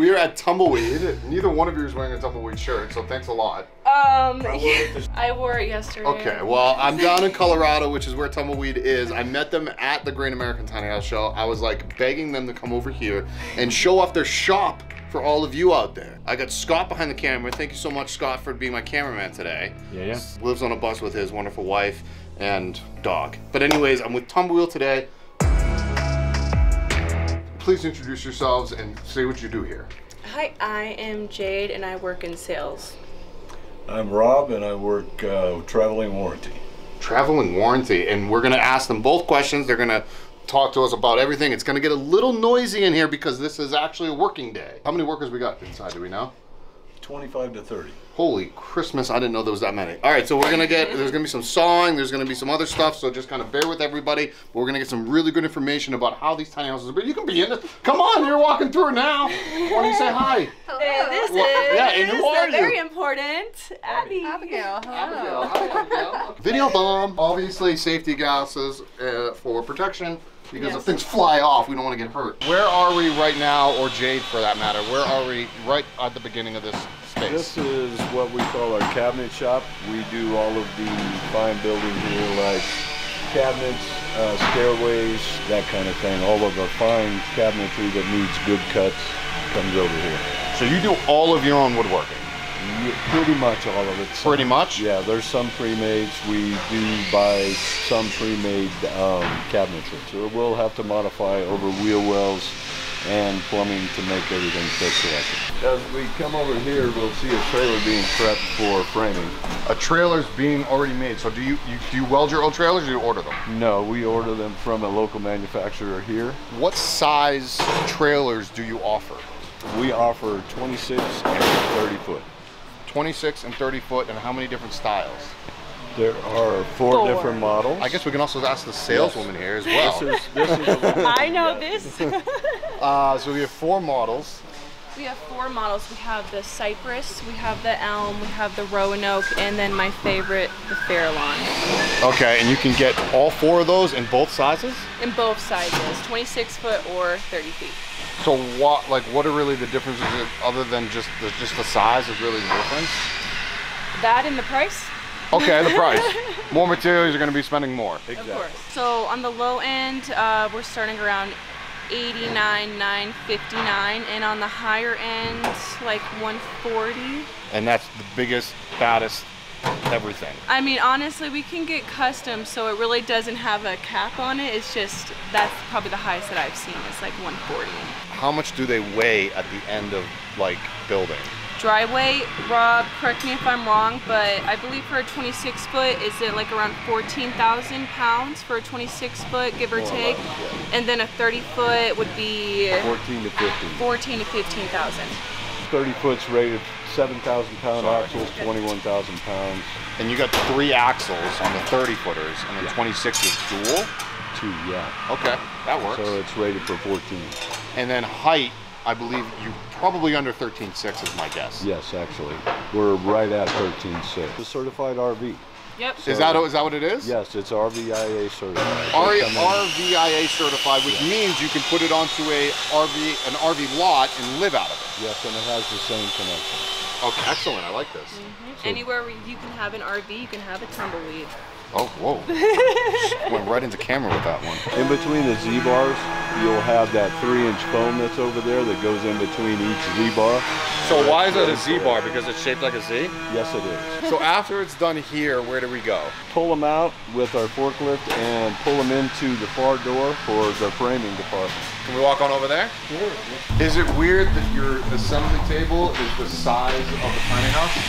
we're at Tumbleweed. Neither one of you is wearing a Tumbleweed shirt, so thanks a lot. I wore it yesterday. Okay, well, I'm down in Colorado, which is where Tumbleweed is. I met them at the Great American Tiny House Show. I was like begging them to come over here and show off their shop for all of you out there. I got Scott behind the camera. Thank you so much, Scott, for being my cameraman today. Yeah. Lives on a bus with his wonderful wife and dog. But anyways, I'm with Tumbleweed today. Please introduce yourselves and say what you do here. Hi, I am Jade and I work in sales. I'm Rob and I work traveling warranty. Traveling warranty, and we're gonna ask them both questions. They're gonna talk to us about everything. It's gonna get a little noisy in here because this is actually a working day. How many workers we got inside, do we know? 25 to 30. Holy Christmas, I didn't know there was that many. All right, so we're gonna get, there's gonna be some sawing, there's gonna be some other stuff, so just kind of bear with everybody. But we're gonna get some really good information about how these tiny houses are built. You can be in it. Come on, you're walking through now. Why don't you say hi? Hello. This Yeah, and who are you? Very important. Abby. Abigail, hello. Abigail, hi, Abigail. Video bomb. Obviously, safety glasses for protection. Because if things fly off, we don't want to get hurt. Where are we right now, or Jade for that matter? Where are we right at the beginning of this space? This is what we call our cabinet shop. We do all of the fine building here, like cabinets, stairways, that kind of thing. All of the fine cabinetry that needs good cuts comes over here. So you do all of your own woodworking? Yeah, pretty much all of it. Pretty much? Yeah, there's some pre-mades. We do buy some pre-made cabinetry. So we'll have to modify over wheel wells and plumbing to make everything fit correctly. As we come over here, we'll see a trailer being prepped for framing. A trailer's being already made. So do you weld your own trailers, or do you order them? No, we order them from a local manufacturer here. What size trailers do you offer? We offer 26 and 30 foot. 26 and 30 foot, and how many different styles? There are four different models. I guess we can also ask the saleswoman here as well. This is I know this. So we have 4 models. We have 4 models. We have the cypress, we have the elm, we have the roanoke, and then my favorite, the Farallon. Okay, and you can get all 4 of those in both sizes? In both sizes, 26 foot or 30 feet. So what are really the differences other than just the size is really the difference? That and the price? Okay, the price. More materials, you're going to be spending more. exactly. Of course. So on the low end, we're starting around $89,959, and on the higher end, like $140. And that's the biggest, baddest, everything. I mean, honestly, we can get custom, so it really doesn't have a cap on it. It's just, that's probably the highest that I've seen. It's like 140. How much do they weigh at the end of like building? Dry weight, Rob, correct me if I'm wrong, but I believe for a 26 foot, is it like around 14,000 pounds for a 26 foot, give or take? And then a 30 foot would be 14 to 15. 14 to 15,000. 30 foot's rated 7,000 pound axles, 21,000 pounds. And you got 3 axles on the 30 footers, and the 26 is dual? 2, yeah. Okay, that works. So it's rated for 14. And then height, I believe you probably under 13.6 is my guess. Yes, actually. We're right at 13.6. It's a certified RV. Yep. Is that what it is? Yes, it's RVIA certified. RVIA certified, which means you can put it onto an RV lot and live out of it. Yes, and it has the same connection. Okay, excellent. I like this. So, anywhere where you can have an RV, you can have a Tumbleweed. Oh, whoa. Went right into camera with that one. In between the Z-bars, you'll have that 3-inch foam that's over there that goes in between each Z-bar. So why is it a Z-bar? Because it's shaped like a Z? Yes, it is. So after it's done here, where do we go? Pull them out with our forklift and pull them into the far door for the framing department. Can we walk on over there? Sure. Is it weird that your assembly table is the size of the tiny house?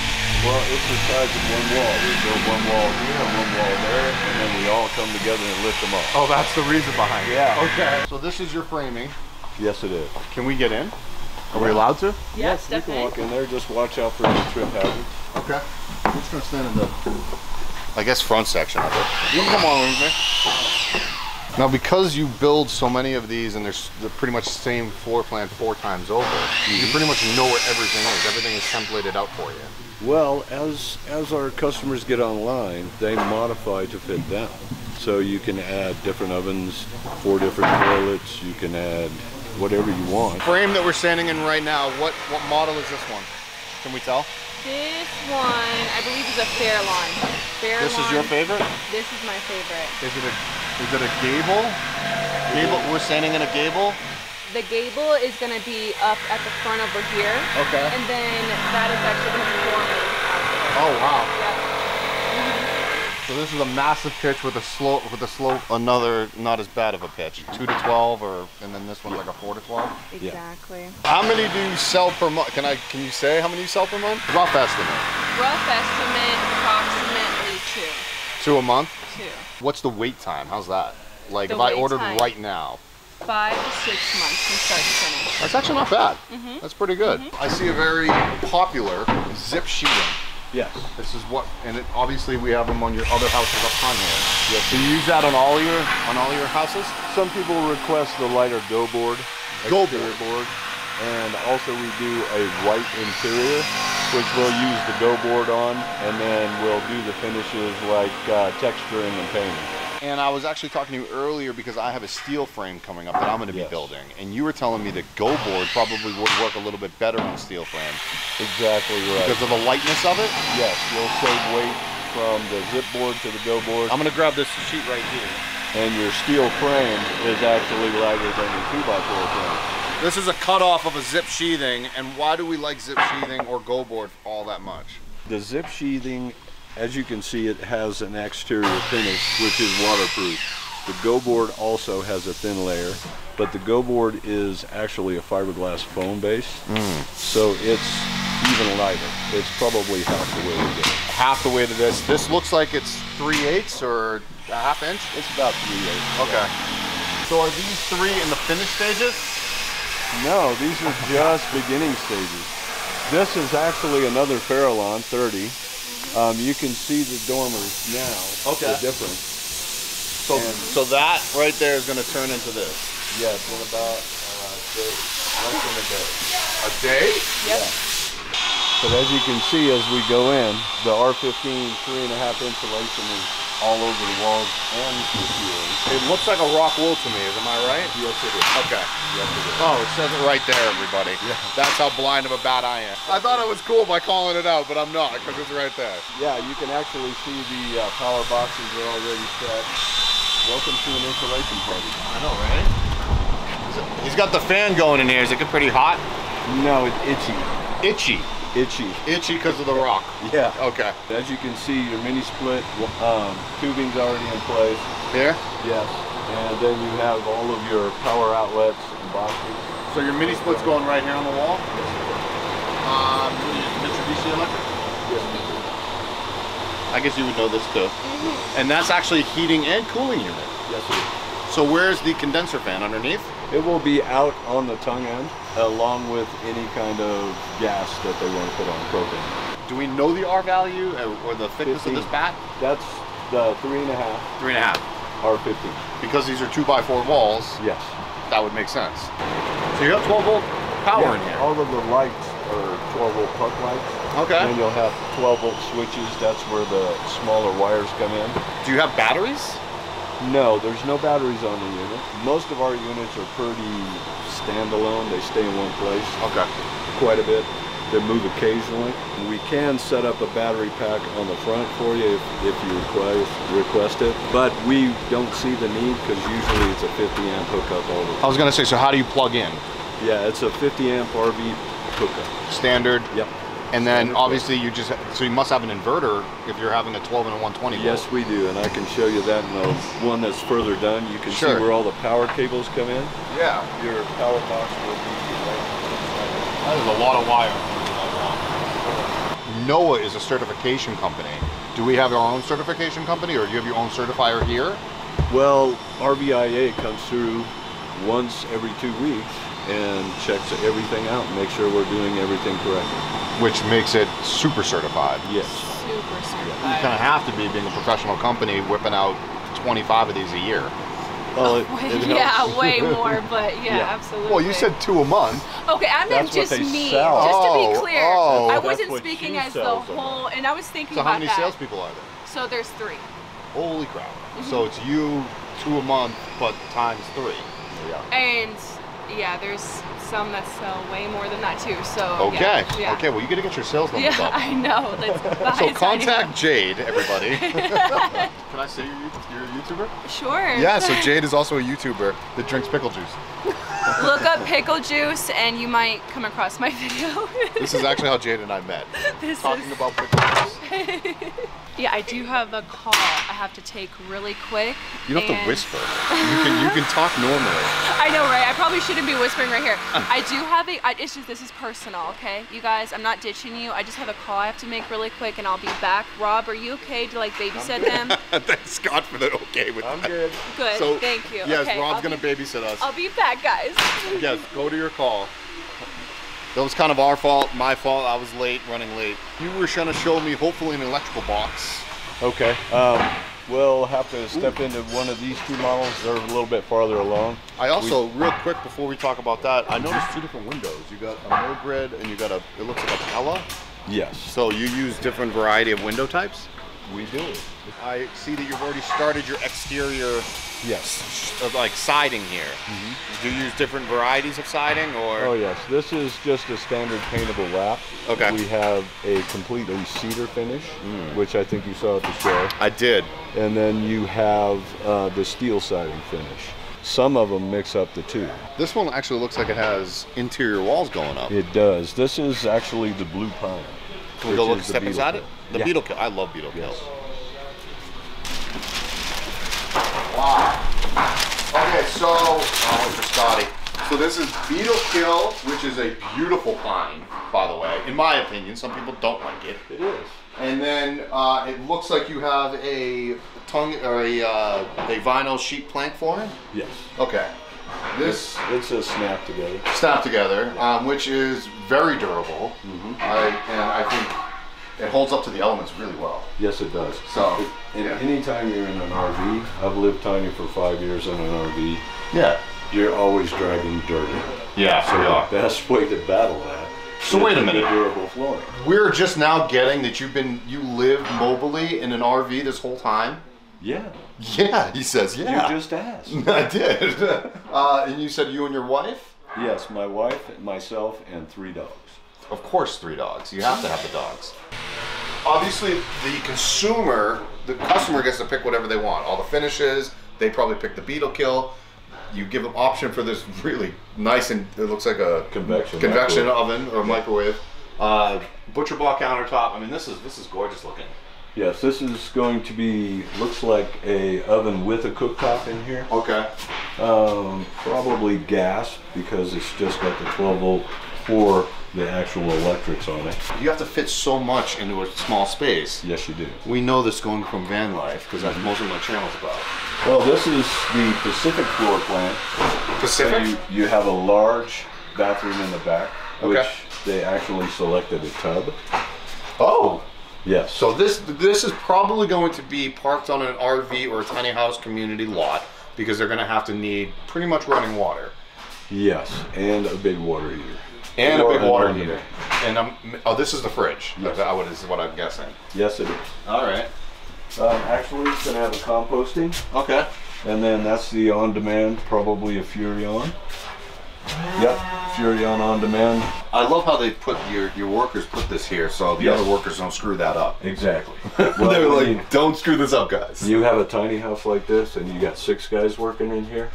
Well, it's the size of one wall. We build one wall here and one wall there, and then we all come together and lift them up. Oh, that's the reason behind it. Yeah. Okay. So this is your framing. Yes, it is. Can we get in? Are we allowed to? Yes, you can walk in there. Just watch out for any trip hazards. Okay. We're just gonna stand in the, I guess, front section of it. You can come on with me. Now, because you build so many of these and they're pretty much the same floor plan 4 times over, you pretty much know what everything is. Everything is templated out for you. Well, as our customers get online, they modify to fit them. So you can add different ovens, 4 different toilets. You can add whatever you want. Frame that we're standing in right now, what model is this one? Can we tell? This one, I believe, is a Fairlawn. This is your favorite? This is my favorite. Is it a gable? Gable. We're standing in a gable. The gable is going to be up at the front over here. Okay. And then that is actually going to be dormant out there. Oh wow. Yep. So this is a massive pitch with a slope, another not as bad of a pitch. 2 to 12, and then this one's like a 4 to 12. Exactly. How many do you sell per month? Can you say how many you sell per month? Rough estimate. Rough estimate, approximately 2. 2 a month? 2. What's the wait time? How's that? Like The if I wait ordered time. right now. 5 to 6 months from start to finish. That's actually not bad. That's pretty good. I see a very popular zip sheeting. Yes. This is what, and obviously we have them on your other houses up front here. Yes. So you use that on all your houses? Some people request the lighter go board, exterior board, and also we do a white interior, which we'll use the go board on, and then we'll do the finishes like texturing and painting. And I was actually talking to you earlier because I have a steel frame coming up that I'm going to be building, and you were telling me that go board probably would work a little bit better on steel frame. Exactly right. Because of the lightness of it? Yes, you'll save weight from the zip board to the go board. I'm going to grab this sheet right here. And your steel frame is actually lighter than your 2x4 frame. This is a cutoff of a zip sheathing, and why do we like zip sheathing or go board all that much? The zip sheathing, as you can see, it has an exterior finish which is waterproof. The go board also has a thin layer, but the go board is actually a fiberglass foam base, so it's even lighter. It's probably half the weight of it. Half the weight of this. This looks like it's 3/8 or a half inch? It's about 3/8. Okay. So are these 3 in the finished stages? No, these are just beginning stages. This is actually another Fairlawn 30. You can see the dormers now. Okay. The difference. So that right there is going to turn into this. Yes, in about less than a day. A day? Yep. Yeah. But as you can see, as we go in, the R15 3.5 insulation is all over the walls and the ceiling. It looks like a rock wool to me, am I right? Yes, it is. Okay. Yes, it is. Oh, it says it right there, everybody. Yeah. That's how blind of a bat I am. I thought it was cool by calling it out, but I'm not, because it's right there. Yeah, you can actually see the power boxes are already set. Welcome to an installation party. I know, right? He's got the fan going in here. Is it get pretty hot? No, it's itchy. Itchy. Itchy. Itchy because of the rock. Yeah. Okay. As you can see, your mini split tubing's already in place. Here? Yes. And then you have all of your power outlets and boxes. So your mini split's going right here on the wall? Mitsubishi Electric? Yes. I guess you would know this too. And that's actually heating and cooling unit. Yes, it is. So where's the condenser fan? Underneath? It will be out on the tongue end, along with any kind of gas that they want to put on propane. Do we know the R value or the thickness 15. of this bat? That's the 3.5 3.5. R15. Because these are 2x4 walls, Yes. that would make sense. So you have 12 volt power in here. All of the lights are 12 volt puck lights. Okay. And you'll have 12 volt switches. That's where the smaller wires come in. Do you have batteries? No, there's no batteries on the unit. Most of our units are pretty standalone. They stay in one place Okay. quite a bit. They move occasionally. We can set up a battery pack on the front for you if you request it, but we don't see the need because usually it's a 50 amp hookup all the I time. was gonna say, so how do you plug in? Yeah, it's a 50 amp RV hookup. Standard? Yep. And then Standard obviously so you must have an inverter if you're having a 12 and a 120 volt. Yes, we do, and I can show you that in the one that's further done. You can Sure. see where all the power cables come in. Yeah. Your power box will be That is a lot of wire. NOAA is a certification company. Do we have our own certification company, or do you have your own certifier here? well, RVIA comes through once every 2 weeks and checks everything out and makes sure we're doing everything correctly. Which makes it super certified. Yes. Super You certified. kind of have to be, being a professional company, whipping out 25 of these a year. Well, Yeah, helps. way more, but yeah, Yeah. absolutely. Well, you said 2 a month. Okay, I meant That's what just they me. sell. Just to Oh, be clear, oh. I That's wasn't what speaking she as the sells them. whole, and I was thinking So about how many that. salespeople are there? So there's 3. Holy crap. So it's you 2 a month, but times 3. Yeah. And yeah, there's some that sell way more than that too. So Okay. yeah. Okay. Well, you got to get your sales numbers Yeah, up. I know. That's So contact Jade, everybody. Can I say you're a YouTuber? Sure. Yeah. So Jade is also a YouTuber that drinks pickle juice. Look up pickle juice, and you might come across my video. This is actually how Jade and I met. Talking is... about pickle juice. Yeah, I do have a call I have to take really quick. You don't have to whisper. You can talk normally. I know, right? I probably shouldn't be whispering right here. I do have it's just, this is personal, okay? You guys, I'm not ditching you. I just have a call I have to make really quick, and I'll be back. Rob, are you okay to like babysit them? Thanks, Scott, for the okay with that. I'm good. Good, So, thank you. Yes, okay, Rob's going to babysit us. I'll be back, guys. Yes, go to your call. That was kind of our fault, my fault. I was late, running late. You were trying to show me, hopefully, an electrical box. Okay. We'll have to step into one of these two models. They're a little bit farther along. I also, real quick, before we talk about that, I noticed two different windows. You got a Milgrid and you got it looks like a Pella. Yes. So you use different variety of window types? We do. I see that you've already started your exterior, Yes. like siding here. Do you use different varieties of siding, or? Oh yes. This is just a standard paintable wrap. Okay. We have a completely cedar finish, which I think you saw at the show. I did. And then you have the steel siding finish. Some of them mix up the two. This one actually looks like it has interior walls going up. It does. This is actually the blue pine. Can we go which look is the step beetle inside kill. it? The Yeah. beetle kill. I love beetle kills. Yes. Wow. Okay, so I'll wait for Scotty. So this is Beetle Kill, which is a beautiful pine, by the way. In my opinion, some people don't like it. It is. And then it looks like you have a tongue or a vinyl sheet plank flooring. Yes. Okay. This It's a snap together. snap together, which is very durable. And I think it holds up to the elements really well. Yes, it does. So, And yeah. anytime you're in an RV, I've lived tiny for 5 years in an RV, Yeah. you're always dragging dirt. Yeah, So the best way to battle that So is wait a with minute. durable flooring. We're just now getting that you lived mobily in an RV this whole time? Yeah. Yeah, he says, yeah. You just asked. I did. And you said you and your wife? Yes, my wife, myself, and 3 dogs. Of course, 3 dogs. You have to have the dogs. Obviously, the customer gets to pick whatever they want. All the finishes, they probably pick the Beetle Kill. You give them option for this really nice, and it looks like a Convection convection microwave. oven or microwave. Butcher block countertop. I mean, this is gorgeous looking. Yes, this is going to be, looks like a oven with a cooktop in here. Okay. Probably gas because it's just got the 12 volt for the actual electrics on it. You have to fit so much into a small space. Yes, you do. We know this going from van life because that's most of my channel's about. Well, this is the Pacific floor plan. Pacific? So you have a large bathroom in the back, which Okay. they actually selected a tub. Oh. Yes. So this is probably going to be parked on an RV or a tiny house community lot because they're going to have to need pretty much running water. Yes, and a big water heater. And a Or big an water ornament. heater. And this is the fridge. Yes. This is what I'm guessing. Yes, it is. All right. Actually, it's going to have a composting, Okay. and then that's the on-demand, probably a Furrion. Yep, Furrion on demand. I love how they put your workers put this here so the Yes. other workers don't screw that up. Exactly. They were Well, I like, mean, don't screw this up, guys. you have a tiny house like this, and you got 6 guys working in here.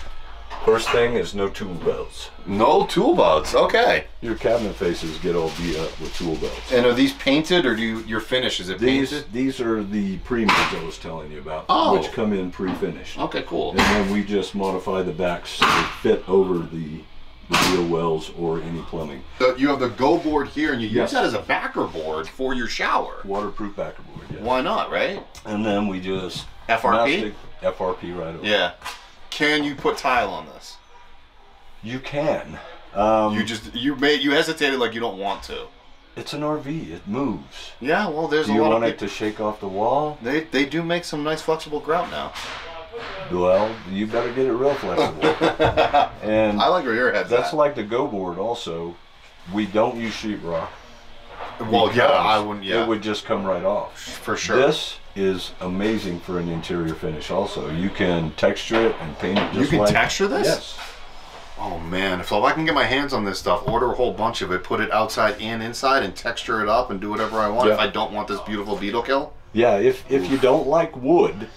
First thing is no tool belts. No tool belts. Okay. Your cabinet faces get all beat up with tool belts. And are these painted or your finish, is it painted? These are the pre-mades I was telling you about, Oh. which come in pre-finished. Okay, cool. And then we just modify the backs so they fit over the wheel wells or any plumbing. You have the Go board here and you Yes. use that as a backer board for your shower. Waterproof backer board, yes. Why not, right? And then we just FRP? mastic FRP right over. Yeah. Can you put tile on this? You can. You hesitated like you don't want to. It's an RV. It moves. Yeah, well, there's Do a you lot want of it people. to shake off the wall? They do make some nice flexible grout now. Well, you better get it real flexible. And I like where your head's that's at. like the Go board also. We don't use sheetrock. Well, yeah, because I wouldn't. Yeah, It would just come right off. for sure. This is amazing for an interior finish also. You can texture it and paint it just You can like... texture this? Yes. Oh man, if I can get my hands on this stuff, order a whole bunch of it, put it outside and inside, and texture it up and do whatever I want. Yeah. If I don't want this beautiful beetle kill. Yeah, if you don't like wood,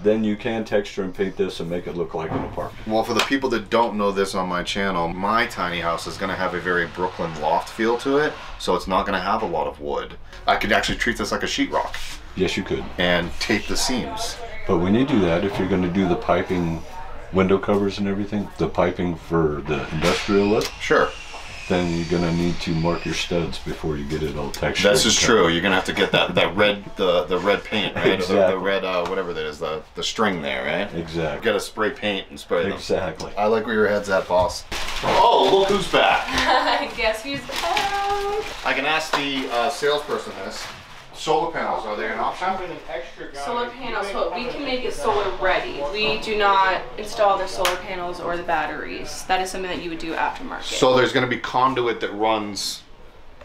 then you can texture and paint this and make it look like an apartment. Well, for the people that don't know this on my channel, my tiny house is going to have a very Brooklyn loft feel to it, so it's not going to have a lot of wood. I could actually treat this like a sheetrock Yes, you could. and tape the seams. But when you do that, if you're going to do the piping, window covers and everything, the piping for the industrial look, Sure. then you're going to need to mark your studs before you get it all textured. This is true. You're going to have to get that red, the red paint, right? Exactly. The red, whatever that is, the string there, right? Exactly. Got to spray paint and spray them. Exactly. I like where your head's at, boss. Oh, look who's back. Guess who's back? I can ask the salesperson this. Solar panels, are they an option? Solar panels, so we can make it solar ready. We do not install the solar panels or the batteries. That is something that you would do aftermarket. So there's going to be conduit that runs,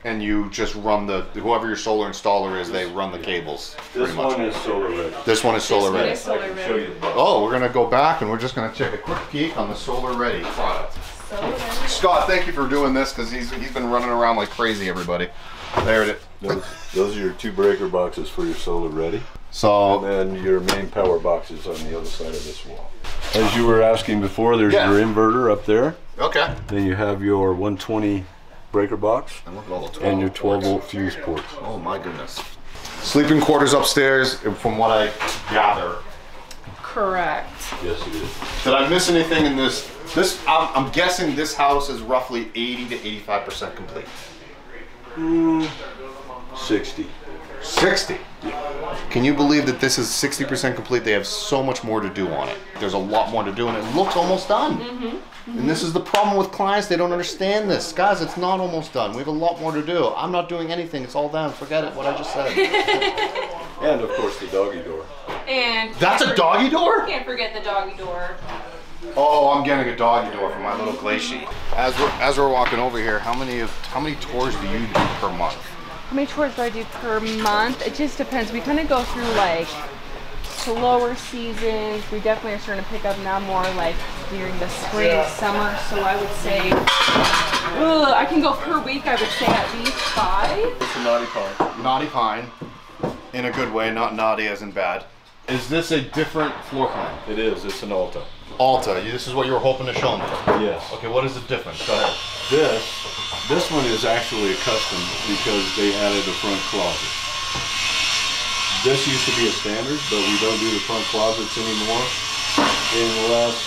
and you just run whoever your solar installer is, they run the cables. This pretty much. one is solar ready. This one is solar This one ready. is solar I can ready. show you the box. Oh, we're going to go back and we're just going to take a quick peek on the solar ready product. Solar ready. Scott, thank you for doing this because he's been running around like crazy, everybody. There it is. Those are your 2 breaker boxes for your solar ready. So, And then your main power boxes on the other side of this wall. As you were asking before, there's Yeah. your inverter up there. okay. Then you have your 120 breaker box And look at all the 12 and your 12 ports. volt fuse ports. Oh my goodness. Sleeping quarters upstairs, from what I gather. Correct. Yes, it is. Did I miss anything in this? I'm guessing this house is roughly 80 to 85% complete. 60. 60. Can you believe that this is 60% complete? They have so much more to do on it. There's a lot more to do, and it looks almost done. And this is the problem with clients. They don't understand this. Guys, it's not almost done. We have a lot more to do. I'm not doing anything. It's all done. Forget it, what I just said. And of course the doggy door. And That's a doggy door? Can't forget the doggy door. Oh, I'm getting a doggy door for my little glacier. As we're walking over here, how many tours do you do per month? How many tours do I do per month? It just depends. We kind of go through like slower seasons. We definitely are starting to pick up now more like during the spring, summer. So I would say, I can go per week. I would say at least 5. It's a naughty pine. Naughty pine, in a good way, not naughty as in bad. Is this a different floor plan? It is. It's an Alta. Alta, this is what you were hoping to show me. Yes. Okay, what is the difference? Go ahead. This one is actually a custom because they added a front closet. This used to be a standard, but we don't do the front closets anymore unless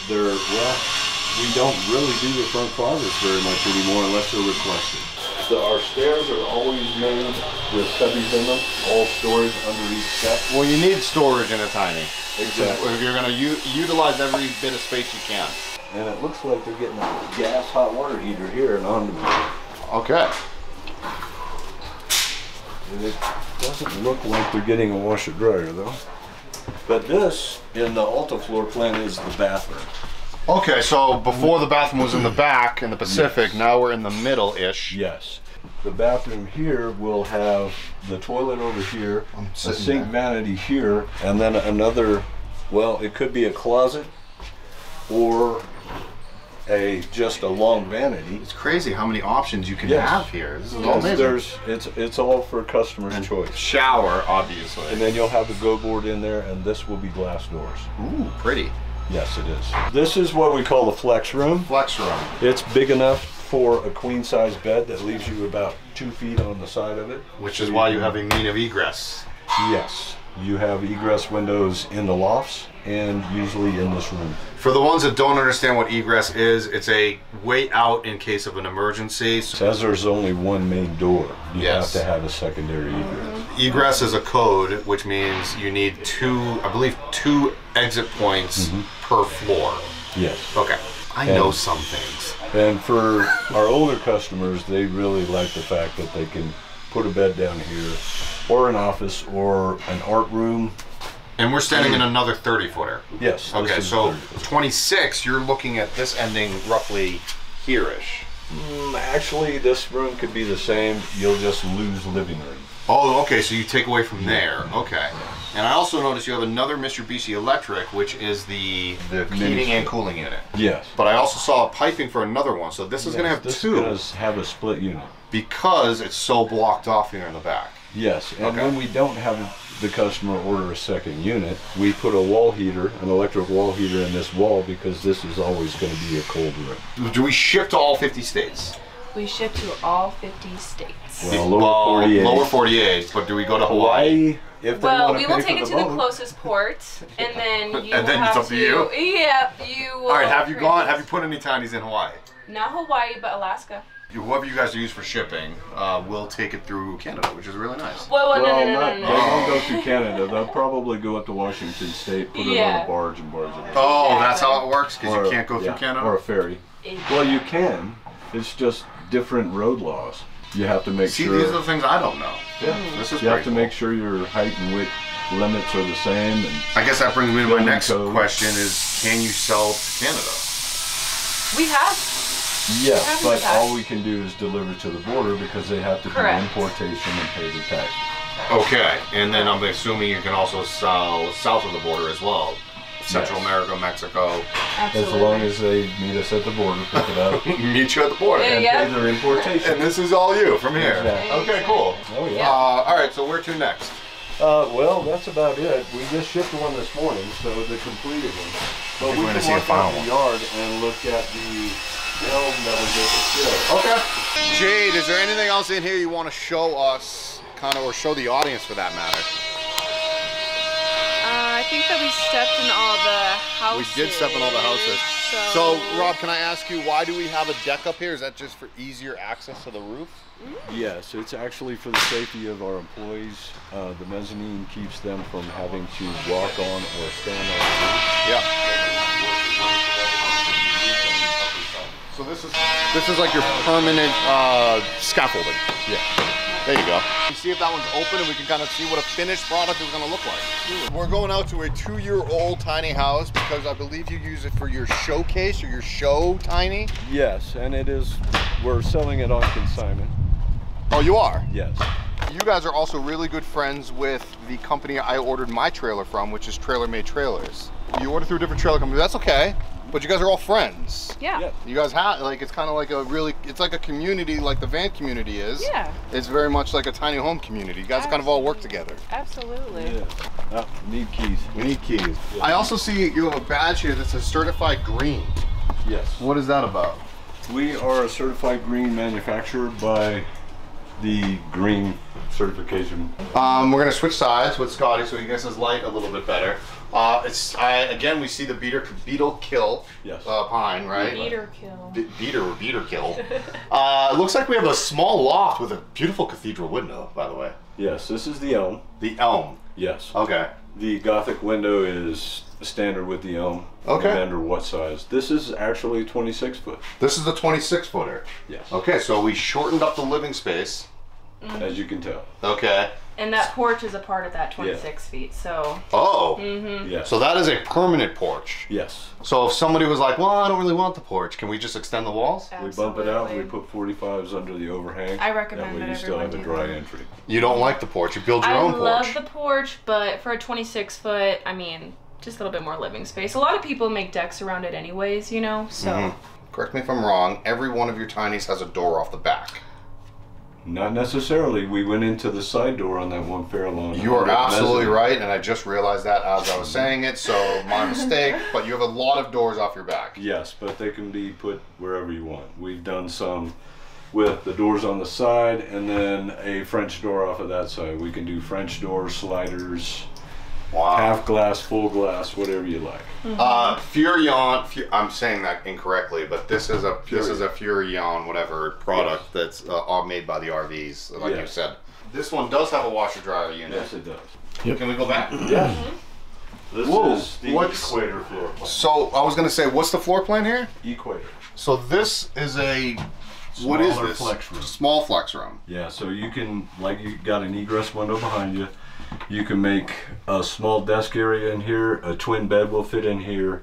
we don't really do the front closets very much anymore unless they're requested. Our stairs are always made with cubbies in them, all storage under each step. Well, you need storage in a tiny. Exactly. If you're going to utilize every bit of space you can. And it looks like they're getting a gas hot water heater here and on them. Okay. And it doesn't look like they're getting a washer dryer though. But this, in the Alta floor plan, is the bathroom. Okay, so before the bathroom was in the back in the Pacific, now we're in the middle-ish. Yes. The bathroom here will have the toilet over here, a sitting sink there. vanity here, and then another, well, it could be a closet or just a long vanity. It's crazy how many options you can Yes. have here. This is Yes, amazing. it's all for customer's choice. Shower, obviously. And then you'll have the go board in there, and this will be glass doors. Ooh, pretty. Yes, it is. This is what we call the flex room. Flex room. It's big enough for a queen size bed that leaves you about 2 feet on the side of it. Which is why you have a mean of egress. Yes, you have egress windows in the lofts and usually in this room. For the ones that don't understand what egress is, it's a way out in case of an emergency. As there's only one main door, you Yes. have to have a secondary egress. Egress is a code, which means you need two exit points per floor. Yes. Okay. I know some things. And for our older customers, they really like the fact that they can put a bed down here, or an office, or an art room. And we're standing in another 30-footer. Yes. this Okay, is so 30. 26, you're looking at this ending roughly here-ish. Actually, this room could be the same. You'll just lose living room. Oh, okay, so you take away from there. Okay. And I also noticed you have another Mitsubishi Electric, which is the heating and cooling unit. Yes. But I also saw a piping for another one, so this is going to have this two. This does have a split unit. Because it's so blocked off here in the back. Yes, and Okay. when we don't have the customer order a second unit, we put a wall heater, an electric wall heater in this wall because this is always going to be a cold room. Do we ship to all 50 states? We ship to all 50 states. Well, lower 48. Lower 48, but do we go to Hawaii? If they Well, wanna we will pay take for it to the boat. closest port, and then you And then will it's have up to you? Yep, you will. All right, have you put any tinies in Hawaii? Not Hawaii, but Alaska. Whoever you guys use for shipping, will take it through Canada, which is really nice. Well, Well, no. they won't go through Canada. They'll probably go up to Washington State, put it on Yeah. a barge and barge it in. Oh, that's how it works? Because Or- you can't go through yeah, Canada? Or a ferry. Well, you can. It's just different road laws. You have to make See, sure. these are the things I don't know. Yeah. This is You have pretty to cool. make sure your height and width limits are the same. And I guess that brings me to my Building next codes. question is, can you sell to Canada? We have. yes, Have in but the past. all we can do is deliver to the border because they have to Correct. do importation and pay the tax. Okay, and then I'm assuming you can also sell south of the border as well. Central Yes. America, Mexico. Absolutely. As long as they meet us at the border, pick it up, Meet you at the border. Yeah, and yeah. pay their importation. And this is all you from here. Exactly. Okay, cool. Oh yeah. All right, so where to next? Well, that's about it. We just shipped one this morning, so the completed one. But think we we're gonna can see a walk final out the one. yard and look at the elm that was at the show. Okay. Jade, is there anything else in here you want to show us, or show the audience for that matter? I think that we stepped in all the houses. We did step in all the houses. So, Rob, can I ask you, why do we have a deck up here? Is that just for easier access to the roof? Yes, it's actually for the safety of our employees. The mezzanine keeps them from having to walk on or stand on the roof. Yeah. So this is like your permanent scaffolding. Yeah. There you go. You see if that one's open and we can kind of see what a finished product is going to look like. We're going out to a 2-year-old tiny house because I believe you use it for your showcase or your show tiny. Yes, and it is. We're selling it on consignment. Oh, you are? Yes. You guys are also really good friends with the company I ordered my trailer from, which is Trailer Made Trailers. You order through a different trailer company, that's okay, but you guys are all friends. Yeah. Yeah. You guys have, like, it's kind of like it's like a community like the van community is. Yeah. It's very much like a tiny home community. You guys kind of all work together. Absolutely. Yeah. Need keys. We need keys. I also see you have a badge here that says certified green. Yes. What is that about? We are a certified green manufacturer by the green certification. We're gonna switch sides with Scotty so he gets his light a little bit better. Again, we see the beetle kill. Yes. Pine, right? Beater kill. Beater kill. It looks like we have a small loft with a beautiful cathedral window, by the way. Yes, this is the elm. The elm. Yes. Okay. The Gothic window is standard with the elm. Okay. No matter what size. This is actually 26 foot. This is the 26-footer. Yes. Okay, so we shortened up the living space. As you can tell. Okay. And that porch is a part of that 26 feet, so. Oh. Yes. So that is a permanent porch. Yes. So if somebody was like, well, I don't really want the porch, can we just extend the walls? We bump it out. We Absolutely. put 45s under the overhang. I recommend that way that you still have a everyone dry do that. entry. You don't like the porch, you build your I own love porch. the porch, but for a 26 foot, I mean, just a little bit more living space. A lot of people make decks around it anyways, you know, so. Correct me if I'm wrong, every one of your tinies has a door off the back. Not necessarily. We went into the side door on that one Farallon. You are absolutely right, and I just realized that as I was saying it, so my mistake, but you have a lot of doors off your back. Yes, but they can be put wherever you want. We've done some with the doors on the side and then a French door off of that side. We can do French doors, sliders, Wow. half glass, full glass, whatever you like. Furrion, I'm saying that incorrectly, but this is a Furrion whatever product that's all made by the RVs, like you Yes. said. This one does have a washer dryer unit. Yes, it does. Can we go back? Yeah. This Whoa, is the what's- Equator floor plan. So I was gonna say, what's the floor plan here? Equator. So this is what is Smaller this? flex room. Small flex room. Yeah, so you can, like you got an egress window behind you. You can make a small desk area in here. A twin bed will fit in here.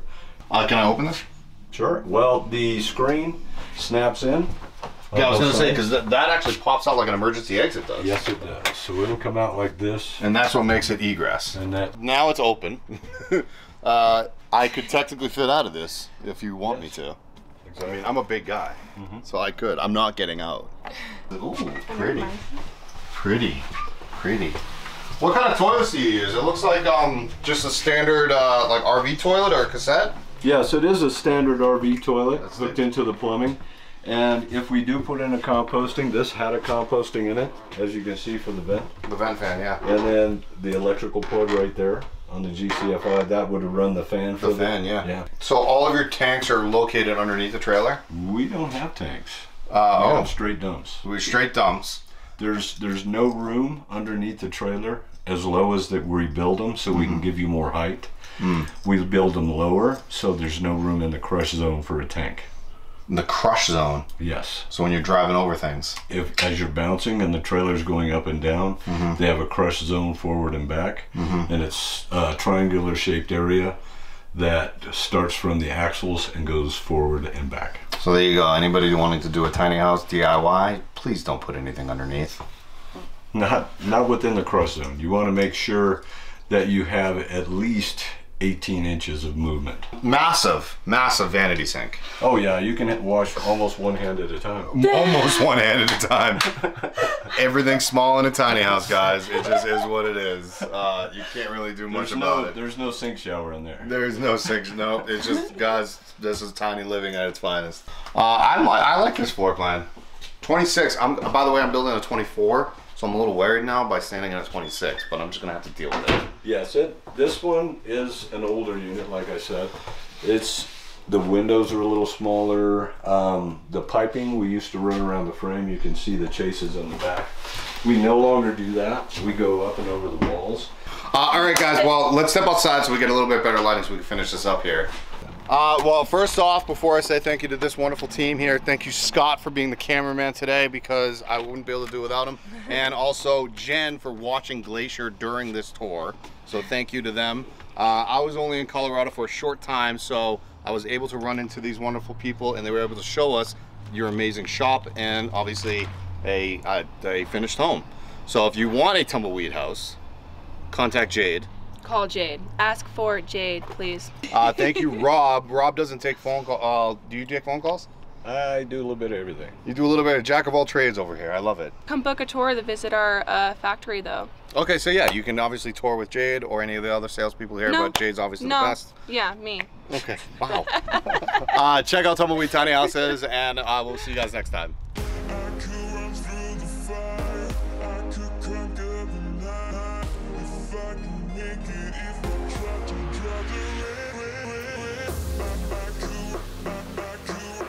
Can I open this? Sure. Well, the screen snaps in Yeah, I was gonna say, because that actually pops out like an emergency exit does. Yes, it does. So it'll come out like this. And that's what makes it egress. And that. Now it's open. I could technically fit out of this if you want me to. Exactly. I mean, I'm a big guy, so I could. I'm not getting out. Ooh, pretty. Pretty. What kind of toilets do you use? It looks like just a standard like RV toilet or a cassette. Yes, it is a standard RV toilet hooked it. into the plumbing. And if we do put in a composting, this had a composting in it, as you can see for the vent. The vent fan, yeah. And then the electrical plug right there on the GCFI, that would run the fan for The fan, yeah. So all of your tanks are located underneath the trailer? We don't have tanks. We Oh, have straight dumps. we're straight dumps. There's no room underneath the trailer as low as that we build them, so we can give you more height. We build them lower, so there's no room in the crush zone for a tank. In the crush zone. Yes. So when you're driving over things. If as you're bouncing and the trailer's going up and down, they have a crush zone forward and back, and it's a triangular shaped area that starts from the axles and goes forward and back. So there you go. Anybody wanting to do a tiny house DIY, please don't put anything underneath. Not within the crush zone. You want to make sure that you have at least 18 inches of movement. Massive vanity sink. Oh yeah, you can wash almost one hand at a time. Almost one hand at a time. Everything's small in a tiny house, guys. It just is what it is. You can't really do much about it. There's no sink shower in there. There's no sink. No, it's just, guys, this is tiny living at its finest. I like this floor plan. 26. By the way, I'm building a 24. So I'm a little worried now by standing in a 26, but I'm just gonna have to deal with it. Yes, this one is an older unit, like I said. The windows are a little smaller. The piping, we used to run around the frame. You can see the chases on the back. We no longer do that. We go up and over the walls. All right, guys, well, let's step outside so we get a little bit better lighting so we can finish this up here. Well, first off, before I say thank you to this wonderful team here, thank you, Scott, for being the cameraman today, because I wouldn't be able to do it without him. And also Jen for watching Glacier during this tour. So thank you to them. I was only in Colorado for a short time, so I was able to run into these wonderful people, and they were able to show us your amazing shop and obviously a finished home. So if you want a tumbleweed house, contact Jade. Call Jade. Ask for Jade, please. Thank you, Rob. Rob doesn't take phone calls. Do you take phone calls? I do a little bit of everything. You do a little bit of jack of all trades over here. I love it. Come book a tour to visit our factory, though. Okay, so yeah, you can obviously tour with Jade or any of the other salespeople here, but Jade's obviously the best. Yeah, me. Okay, wow. Check out Tumbleweed Tiny Houses, and we'll see you guys next time.